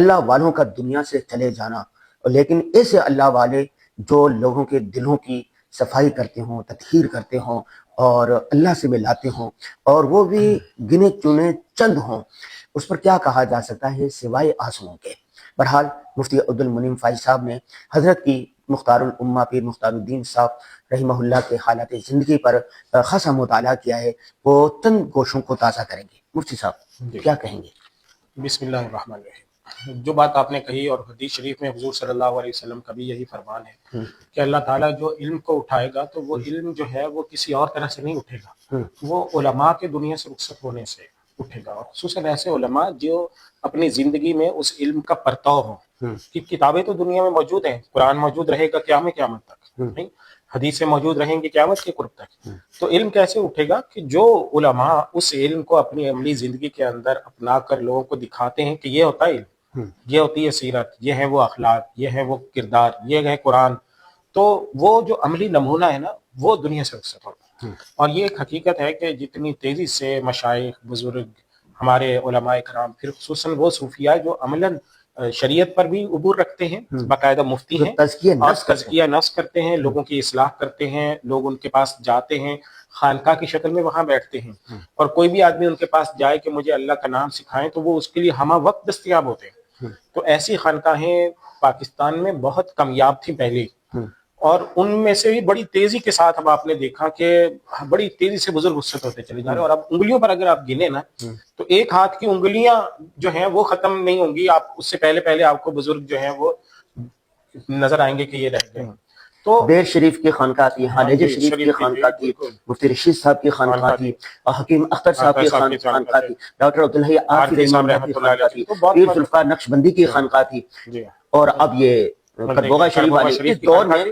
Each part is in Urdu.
اللہ والوں کا دنیا سے چلے جانا، لیکن ایسے اللہ والے جو لوگوں کے دلوں کی صفائی کرتے ہوں، تطہیر کرتے ہوں اور اللہ سے ملاتے ہوں، اور وہ بھی گنے چنے چند ہوں، اس پر کیا کہا جا سکتا ہے سوائے آنسوؤں کے۔ بہرحال مفتی عبد المنعم فائز صاحب نے حضرت کی مختار الامہ پیر مختار الدین صاحب رحمہ اللہ کے حالات زندگی پر خاصا مطالعہ کیا ہے، وہ چند گوشوں کو تازہ کریں گے۔ مفتی صاحب کیا کہیں گے؟ بسم اللہ الرحمن الرحیم۔ جو بات آپ نے کہی، اور حدیث شریف میں حضور صلی اللہ علیہ وسلم کا بھی یہی فرمان ہے کہ اللہ تعالیٰ جو علم کو اٹھائے گا تو وہ علم جو ہے وہ کسی اور طرح سے نہیں اٹھے گا، وہ علماء کے دنیا سے رخصت ہونے سے اٹھے گا، اور خصوصاً ایسے علماء جو اپنی زندگی میں اس علم کا پرتاؤ ہوں۔ کہ کتابیں تو دنیا میں موجود ہیں، قرآن موجود رہے گا قیامت تک، نہیں حدیثیں موجود رہیں گی قیامت کے قرب تک، تو علم کیسے اٹھے گا کہ جو علماء اس علم کو اپنی عملی زندگی کے اندر اپنا کر لوگوں کو دکھاتے ہیں کہ یہ ہوتا ہے علم، یہ ہوتی ہے سیرت، یہ ہے وہ اخلاق، یہ ہے وہ کردار، یہ ہے قرآن، تو وہ جو عملی نمونہ ہے نا وہ دنیا سے رخصت ہوتا ہے۔ اور یہ ایک حقیقت ہے کہ جتنی تیزی سے مشائخ، بزرگ، ہمارے علماء کرام، پھر خصوصاً وہ صوفیاء جو عملاً شریعت پر بھی عبور رکھتے ہیں، باقاعدہ مفتی ہیں اور تزکیہ نفس کرتے ہیں، لوگوں کی اصلاح کرتے ہیں، لوگ ان کے پاس جاتے ہیں، خانقاہ کی شکل میں وہاں بیٹھتے ہیں، اور کوئی بھی آدمی ان کے پاس جائے کہ مجھے اللہ کا نام سکھائیں تو وہ اس کے لیے ہمہ وقت دستیاب ہوتے ہیں۔ تو ایسی خانقاہیں پاکستان میں بہت کمیاب تھیں پہلے، اور ان میں سے بھی بڑی تیزی کے ساتھ اب آپ نے دیکھا کہ بڑی تیزی سے بزرگ رخصت ہوتے چلے جا رہے ہیں، اور اب انگلیوں پر اگر آپ گنے نا تو ایک ہاتھ کی انگلیاں جو ہیں وہ ختم نہیں ہوں گی، آپ اس سے پہلے آپ کو بزرگ جو ہیں وہ نظر آئیں گے کہ یہ رہ گئے۔ تو بیر شریف کی خانقاہ تھی، خالد شریف کی خانقاہ تھی، مفتی رشید صاحب کی خانقاہ تھی، حکیم اختر صاحب کی خانقاہ تھی، ڈاکٹر عبدالحی عارفی رحمہ اللہ کی خانقاہ تھی، پیر ذوالفقار نقشبندی کی خانقاہ تھی، اور اب یہ کربوغا شریف والے اس دور میں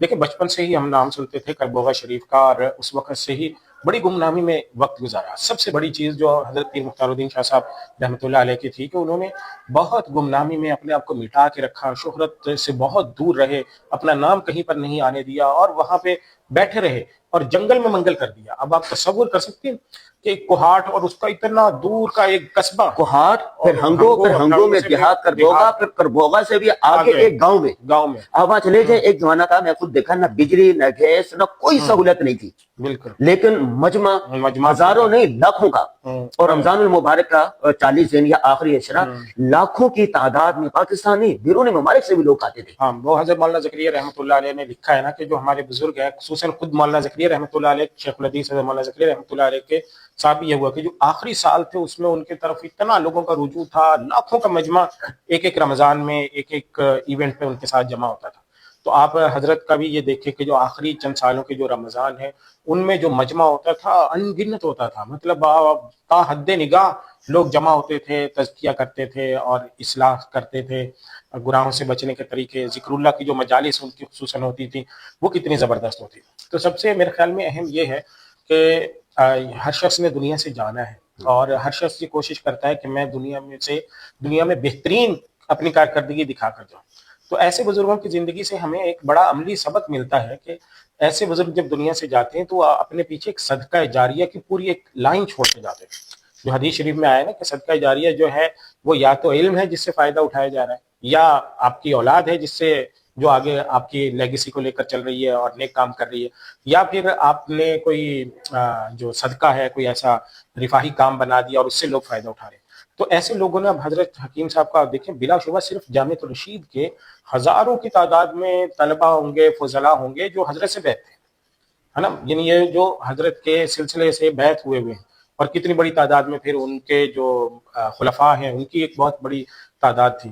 دیکھیں بچپن سے ہی ہم نام سنتے تھے کربوغا شریف کا، اور اس وقت سے ہی بڑی گمنامی میں وقت گزارا۔ سب سے بڑی چیز جو حضرت پیر مختار الدین شاہ صاحب رحمۃ اللہ علیہ کی تھی کہ انہوں نے بہت گمنامی میں اپنے آپ کو مٹا کے رکھا، شہرت سے بہت دور رہے، اپنا نام کہیں پر نہیں آنے دیا، اور وہاں پہ بیٹھے رہے اور جنگل میں منگل کر دیا۔ اب آپ تصور کر سکتے ہیں کہ ایک کوہاٹ اور اس کا اتنا دور کا ایک قصبہ، کوہاٹ، پھر ہنگو میں دیہات، کربوغا، پھر کربوغا سے بھی آگے ایک گاؤں میں آپ وہاں چلے جائیں، ایک زمانہ تھا، میں خود دیکھا، نہ بجلی نہ گیس نہ کوئی سہولت نہیں تھی، بالکل، لیکن مجمع ہزاروں نہیں لاکھوں کا، اور رمضان المبارک کا 40 دن یا آخری عشرہ لاکھوں کی تعداد میں پاکستانی بیرون ممالک سے بھی لوگ آتے تھے۔ ہاں، وہ حضرت مولانا زکریا رحمۃ اللہ علیہ نے لکھا ہے نا کہ جو ہمارے بزرگ ہیں، خصوصاً خود مولانا زکریا رحمۃ اللہ علیہ، شیخ الحدیث حضرت مولانا زکریا رحمۃ اللہ علیہ کے ساتھ بھی یہ ہوا کہ جو آخری سال تھے اس میں ان کی طرف اتنا لوگوں کا رجوع تھا، لاکھوں کا مجمع ایک رمضان میں ایک ایونٹ پہ ان کے ساتھ جمع ہوتا تھا۔ تو آپ حضرت کا بھی یہ دیکھیں کہ جو آخری چند سالوں کے جو رمضان ہے ان میں جو مجمع ہوتا تھا ان گنت ہوتا تھا، مطلب تا حد نگاہ لوگ جمع ہوتے تھے، تزکیہ کرتے تھے اور اصلاح کرتے تھے، گناہوں سے بچنے کے طریقے، ذکر اللہ کی جو مجالس ان کی خصوصاً ہوتی تھی وہ کتنی زبردست ہوتی تھی۔ تو سب سے میرے خیال میں اہم یہ ہے کہ ہر شخص نے دنیا سے جانا ہے، اور ہر شخص یہ کوشش کرتا ہے کہ میں دنیا میں بہترین اپنی کارکردگی دکھا کر جاؤں۔ تو ایسے بزرگوں کی زندگی سے ہمیں ایک بڑا عملی سبق ملتا ہے کہ ایسے بزرگ جب دنیا سے جاتے ہیں تو اپنے پیچھے ایک صدقہ جاریہ کی پوری ایک لائن چھوڑ کے جاتے ہیں، جو حدیث شریف میں آیا نا کہ صدقہ جاریہ جو ہے وہ یا تو علم ہے جس سے فائدہ اٹھایا جا رہا ہے، یا آپ کی اولاد ہے جس سے جو آگے آپ کی لیگیسی کو لے کر چل رہی ہے اور نیک کام کر رہی ہے، یا پھر آپ نے کوئی جو صدقہ ہے کوئی ایسا رفاہی کام بنا دیا اور اس سے لوگ فائدہ اٹھا رہے ہیں۔ تو ایسے لوگوں نے اب حضرت حکیم صاحب کا دیکھیں، بلا شبہ صرف جامعۃ الرشید کے ہزاروں کی تعداد میں طلبہ ہوں گے، فضلاء ہوں گے جو حضرت سے بیعت تھے، ہے نا، یعنی یہ جو حضرت کے سلسلے سے بیعت ہوئے ہیں، اور کتنی بڑی تعداد میں پھر ان کے جو خلفاء ہیں ان کی ایک بہت بڑی تعداد تھی۔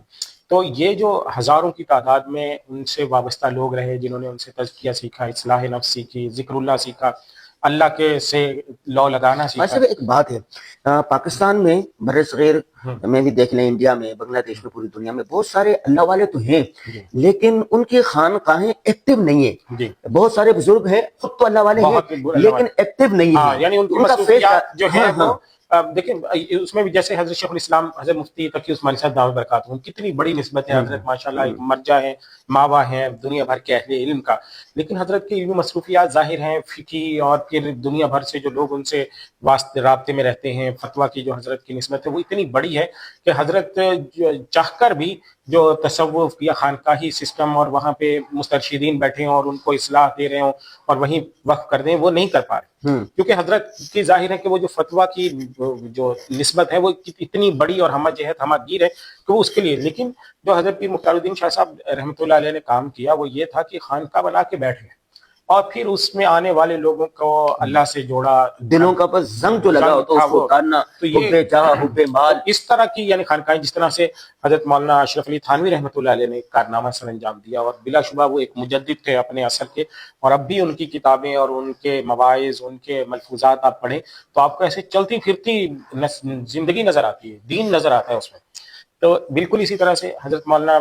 تو یہ جو ہزاروں کی تعداد میں ان سے وابستہ لوگ رہے، جنہوں نے ان سے تزکیہ سیکھا، اصلاح نفس سیکھی، ذکر اللہ سیکھا، اللہ کے سے لو لگانا سیکھا۔ ایک بات ہے، پاکستان میں بر صغیر میں بھی دیکھ لیں، انڈیا میں، بنگلہ دیش میں، پوری دنیا میں بہت سارے اللہ والے تو ہیں، لیکن ان کی خانقاہیں ایکٹیو نہیں ہیں۔ بہت سارے بزرگ ہیں، خود تو اللہ والے ہیں لیکن ایکٹیو نہیں ہیں، یعنی ان کی مصروفیات جو ہیں وہ دیکھیں اس میں بھی جیسے حضرت شیخ الاسلام حضرت مفتی تقی عثمانی صاحب دامت برکاتہ کتنی بڑی نسبت ہے، حضرت ماشاءاللہ ایک مرجع ہے، ماوا ہیں دنیا بھر کے اہل علم کا، لیکن حضرت کی علمی مصروفیات ظاہر ہیں، فقہی اور پھر دنیا بھر سے جو لوگ ان سے رابطے میں رہتے ہیں، فتویٰ کی جو حضرت کی نسبت ہے وہ اتنی بڑی ہے کہ حضرت چاہ کر بھی جو تصوف یا خانقاہی سسٹم اور وہاں پہ مسترشدین بیٹھے ہوں اور ان کو اصلاح دے رہے ہوں اور وہیں وقف کر دیں، وہ نہیں کر پا رہے، کیونکہ حضرت کی ظاہر ہے کہ وہ جو فتویٰ کی جو نسبت ہے وہ اتنی بڑی اور ہمہ جہت ہمہ گیر ہے کہ وہ اس کے لیے، لیکن جو حضرت پیر مختار الدین شاہ صاحب رحمۃ اللہ علیہ نے کام کیا وہ یہ تھا کہ خانقاہ بنا کے بیٹھ گئے اور پھر اس میں آنے والے لوگوں کو اللہ سے جوڑا، دلوں کا بس زنگ جو لگا ہوتا اس کو اتارنا، حب جاہ حب مال، اس طرح کی یعنی خانقاہیں جس طرح سے حضرت مولانا اشرف علی تھانوی رحمۃ اللہ علیہ نے کارنامہ سر انجام دیا، اور بلا شبہ وہ ایک مجدد تھے اپنے اثر کے، اور اب بھی ان کی کتابیں اور ان کے مواعظ، ان کے ملفوظات آپ پڑھیں تو آپ کو ایسے چلتی پھرتی زندگی نظر آتی ہے، دین نظر آتا ہے اس میں۔ تو بالکل اسی طرح سے حضرت مولانا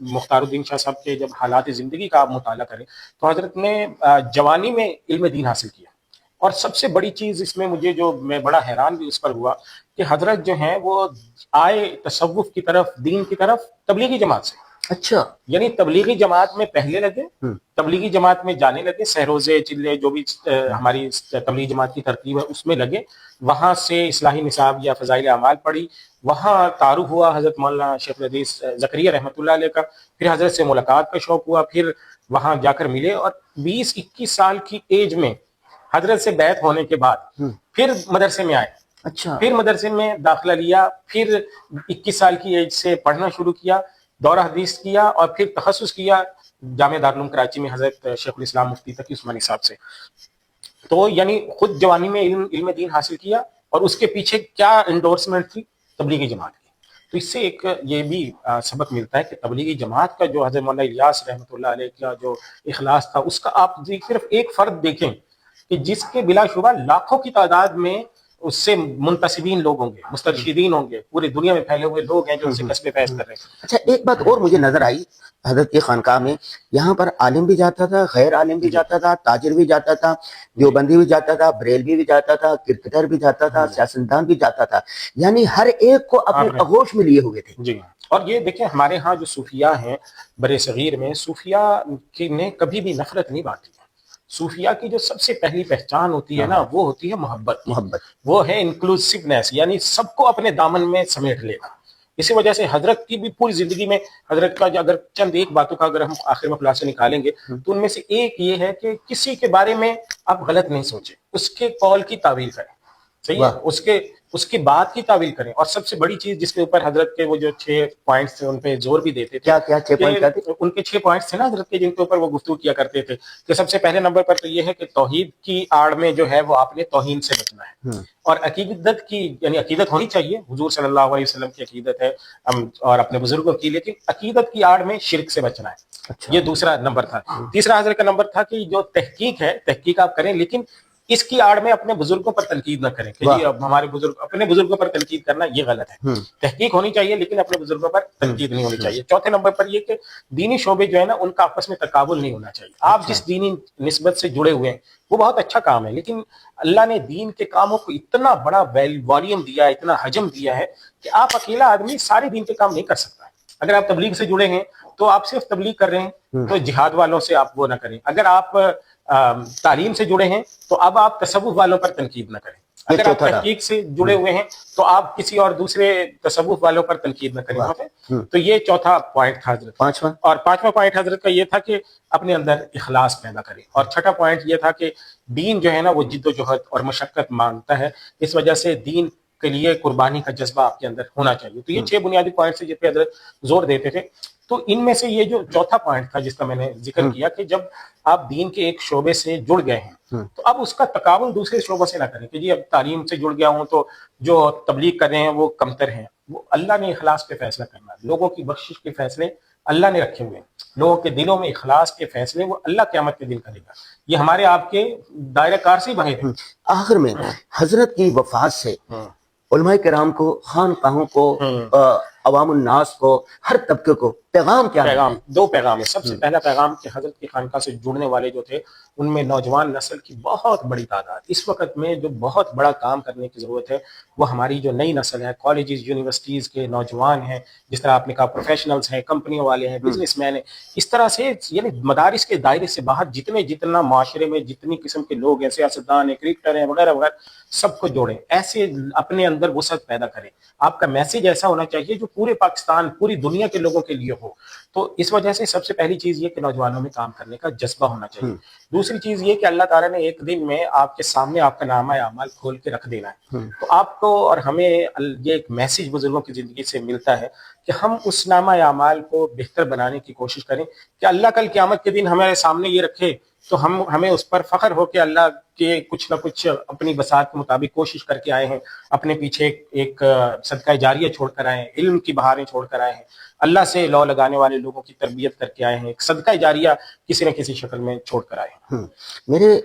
مختار الدین شاہ صاحب کے جب حالات زندگی کا آپ مطالعہ کریں تو حضرت نے جوانی میں علم دین حاصل کیا، اور سب سے بڑی چیز اس میں مجھے جو میں بڑا حیران بھی اس پر ہوا کہ حضرت جو ہیں وہ آئے تصوف کی طرف، دین کی طرف تبلیغی جماعت سے، اچھا یعنی تبلیغی جماعت میں پہلے لگے، تبلیغی جماعت میں جانے لگے، سہروزے چلے جو بھی ہماری تبلیغی جماعت کی ترتیب ہے اس میں لگے، وہاں سے اصلاحی نصاب یا فضائل اعمال پڑھی، وہاں تعارف ہوا حضرت مولانا شیخ الحدیث زکریا رحمۃ اللہ علیہ کا، پھر حضرت سے ملاقات کا شوق ہوا، پھر وہاں جا کر ملے، اور 20-21 سال کی ایج میں حضرت سے بیعت ہونے کے بعد پھر مدرسے میں آئے، اچھا پھر مدرسے میں داخلہ لیا، پھر 21 سال کی ایج سے پڑھنا شروع کیا، دورہ حدیث کیا، اور پھر تخصص کیا جامعہ دارالعلوم کراچی میں حضرت شیخ الاسلام مفتی تقی عثمانی صاحب سے۔ تو یعنی خود جوانی میں علم دین حاصل کیا، اور اس کے پیچھے کیا انڈورسمنٹ تھی؟ تبلیغی جماعت کی۔ تو اس سے ایک یہ بھی سبق ملتا ہے کہ تبلیغی جماعت کا جو حضرت مولانا الیاس رحمۃ اللہ علیہ کا جو اخلاص تھا، اس کا آپ صرف ایک فرد دیکھیں کہ جس کے بلا شبہ لاکھوں کی تعداد میں اس سے منتسبین لوگ ہوں گے، مسترشدین ہوں گے، پوری دنیا میں پھیلے ہوئے لوگ ہیں جو اس سے کسب فیض کر رہے ہیں۔ اچھا ایک بات اور مجھے نظر آئی حضرت کی خانقاہ میں، یہاں پر عالم بھی جاتا تھا، غیر عالم بھی جاتا تھا، تاجر بھی جاتا تھا، دیوبندی بھی جاتا تھا، بریلوی بھی جاتا تھا، کرکٹر بھی جاتا تھا، سیاستدان بھی جاتا تھا، یعنی ہر ایک کو اپنے آغوش میں لیے ہوئے تھے۔ جی، اور یہ دیکھیں ہمارے ہاں جو صوفیاء ہیں برِ صغیر میں، صوفیاء نے کبھی بھی نفرت نہیں بانٹی ہے۔ صوفیاء کی جو سب سے پہلی پہچان ہوتی ہے نا، وہ ہوتی ہے محبت، وہ ہے انکلوسیونیس، یعنی سب کو اپنے دامن میں سمیٹ لینا۔ اسی وجہ سے حضرت کی بھی پوری زندگی میں حضرت کا اگر چند ایک باتوں کا اگر ہم آخر میں خلاصہ نکالیں گے تو ان میں سے ایک یہ ہے کہ کسی کے بارے میں آپ غلط نہیں سوچیں، اس کے قول کی تعویل کریں، صحیح ہے، اس کی بات کی تعویل کریں، اور سب سے بڑی چیز جس کے اوپر حضرت کے وہ جو 6 پوائنٹس تھے ان پہ زور بھی دیتے تھے، کیا 6 پوائنٹ تھے؟ ان کے 6 پوائنٹس تھے نا حضرت کے، جن کے اوپر وہ گفتگو کیا کرتے تھے، کہ سب سے پہلے نمبر پر تو یہ ہے کہ توحید کی آڑ میں جو ہے وہ آپ نے توہین سے بچنا ہے، اور عقیدت کی یعنی عقیدت ہونی چاہیے، حضور صلی اللہ علیہ وسلم کی عقیدت ہے اور اپنے بزرگوں کی، لیکن عقیدت کی آڑ میں شرک سے بچنا ہے، یہ دوسرا نمبر تھا۔ تیسرا حضرت کا نمبر تھا کہ جو تحقیق ہے، تحقیق آپ کریں، لیکن اس کی آڑ میں اپنے بزرگوں پر تنقید نہ کریں کہ جی اب ہمارے بزرگ، اپنے بزرگوں پر تنقید کرنا یہ غلط ہے، تحقیق ہونی چاہیے لیکن اپنے بزرگوں پر تنقید نہیں ہونی چاہیے۔ چوتھے نمبر پر یہ کہ دینی شعبے جو ہے نا ان کا آپس میں تقابل نہیں ہونا چاہیے، آپ جس دینی نسبت سے جڑے ہوئے ہیں وہ بہت اچھا کام ہے، لیکن اللہ نے دین کے کاموں کو اتنا بڑا والیوم دیا ہے، اتنا حجم دیا ہے کہ آپ اکیلا آدمی سارے دین کے کام نہیں کر سکتا۔ اگر آپ تبلیغ سے جڑے ہیں تو آپ صرف تبلیغ کر رہے ہیں تو جہاد والوں سے آپ وہ نہ کریں، اگر آپ تعلیم سے جڑے ہیں تو اب آپ تصوف والوں پر تنقید نہ کریں، اگر آپ تحقیق سے جڑے ہوئے ہیں تو آپ کسی اور دوسرے تصوف والوں پر تنقید نہ کریں۔ تو یہ چوتھا پوائنٹ تھا حضرت۔ اور پانچواں پوائنٹ حضرت کا یہ تھا کہ اپنے اندر اخلاص پیدا کریں، اور چھٹا پوائنٹ یہ تھا کہ دین جو ہے نا وہ جد و جہد اور مشقت مانگتا ہے، اس وجہ سے دین کے لیے قربانی کا جذبہ آپ کے اندر ہونا چاہیے۔ تو یہ 6 بنیادی پوائنٹس ہیں جن پہ حضرت زور دیتے تھے۔ تو ان میں سے یہ جو چوتھا پوائنٹ تھا جس کا میں نے ذکر کیا کہ جب آپ دین کے ایک شعبے سے جڑ گئے ہیں تو اب اس کا تقابل دوسرے شعبوں سے نہ کریں کہ جی اب تعلیم سے جڑ گیا ہوں تو جو تبلیغ کر رہے ہیں وہ کمتر ہیں۔ وہ اللہ نے اخلاص پہ فیصلہ کرنا ہے، لوگوں کی بخشش کے فیصلے اللہ نے رکھے ہوئے ہیں، لوگوں کے دلوں میں اخلاص کے فیصلے وہ اللہ قیامت کے دن کرے گا، یہ ہمارے آپ کے دائرہ کار سے باہر ہے۔ آخر میں حضرت کی وفات سے علماء کرام کو، خانقاہوں کو، عوام الناس کو، ہر طبقے کو پیغام کیا ہے؟ پیغام دو پیغام ہے. سب سے پہلا پیغام کہ حضرت کی خانقاہ سے جڑنے والے جو تھے ان میں نوجوان نسل کی بہت بڑی تعداد. اس وقت میں جو بہت بڑا کام کرنے کی ضرورت ہے وہ ہماری جو نئی نسل ہے, کالجز یونیورسٹیز کے نوجوان ہیں, جس طرح آپ نے کہا پروفیشنلز ہیں, کمپنیوں والے ہیں, بزنس مین ہیں, اس طرح سے یعنی مدارس کے دائرے سے باہر جتنا معاشرے میں جتنی قسم کے لوگ ہیں, سیاستدان ہیں, کرکٹر ہیں, وغیرہ وغیرہ, سب کو جوڑیں, ایسے اپنے اندر وسعت پیدا کریں. آپ کا میسج ایسا ہونا چاہیے جو پورے پاکستان, پوری دنیا کے لوگوں کے لیے ہو. تو اس وجہ سے سب سے پہلی چیز یہ کہ نوجوانوں میں کام کرنے کا جذبہ ہونا چاہیے. دوسری چیز یہ کہ اللہ تعالیٰ نے ایک دن میں آپ کے سامنے آپ کا نامہ اعمال کھول کے رکھ دینا ہے. تو آپ کو اور ہمیں یہ ایک میسج بزرگوں کی زندگی سے ملتا ہے کہ ہم اس نامہ اعمال کو بہتر بنانے کی کوشش کریں کہ اللہ کل قیامت کے دن ہمارے سامنے یہ رکھے تو ہمیں اس پر فخر ہو کہ اللہ کے کچھ نہ کچھ اپنی بساط کے مطابق کوشش کر کے آئے ہیں, اپنے پیچھے ایک صدقہ جاریہ چھوڑ کر آئے ہیں, علم کی بہاریں چھوڑ کر آئے ہیں, اللہ سے لو لگانے والے لوگوں کی تربیت کر کے آئے ہیں, ایک صدقہ جاریہ کسی نہ کسی شکل میں چھوڑ کر آئے ہیں. میرے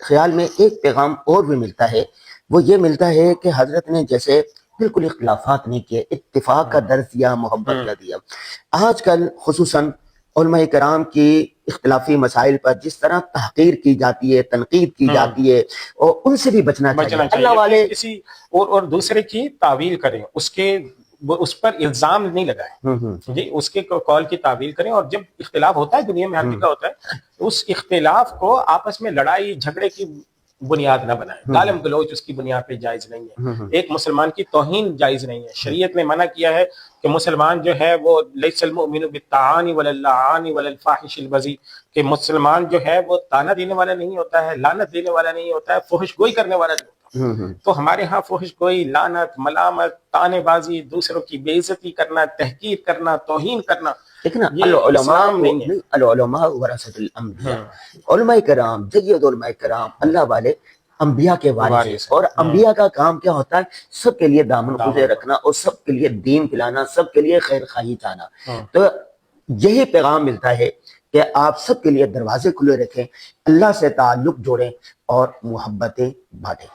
خیال میں ایک پیغام اور بھی ملتا ہے, وہ یہ ملتا ہے کہ حضرت نے جیسے بالکل اختلافات نہیں کیے, اتفاق کا درس دیا, محبت کا دیا. آج کل خصوصاً علماء کرام کی اختلافی مسائل پر جس طرح تحقیر کی جاتی ہے, تنقید کی جاتی ہے, اور ان سے بھی بچنا چاہیے. اللہ والے کسی اور دوسرے کی تعویل کریں, اس پر الزام نہیں لگائیں جی, اس کے قول کی تعویل کریں. اور جب اختلاف ہوتا ہے, دنیا میں ہر جگہ ہوتا ہے, تو اس اختلاف کو آپس میں لڑائی جھگڑے کی بنیاد نہ بنائیں. گالم گلوچ اس کی بنیاد پہ جائز نہیں ہے. ایک مسلمان کی توہین جائز نہیں ہے. شریعت نے منع کیا ہے کہ مسلمان جو ہے وہ لیس المؤمن بالطعان ولا اللعان ولا الفاحش البذیء, کہ مسلمان جو ہے وہ طعنہ دینے والا نہیں ہوتا ہے, لعنت دینے والا نہیں ہوتا ہے, فحش گوئی کرنے والا نہیں ہوتا. تو ہمارے ہاں فحش گوئی, لعنت, ملامت, طعنے بازی, دوسروں کی بے عزتی کرنا, تحقیر کرنا, توہین کرنا, لیکن العلماء ورثۃ الانبیاء, علماء کرام, جید علماء کرام, اللہ والے انبیاء کے وارث ہیں. اور انبیاء کا کام کیا ہوتا ہے؟ سب کے لیے دامن خوزے رکھنا, اور سب کے لیے دین پلانا, سب کے لیے خیر خواہی چاہنا. تو یہی پیغام ملتا ہے کہ آپ سب کے لیے دروازے کھلے رکھیں, اللہ سے تعلق جوڑیں اور محبتیں بانٹیں.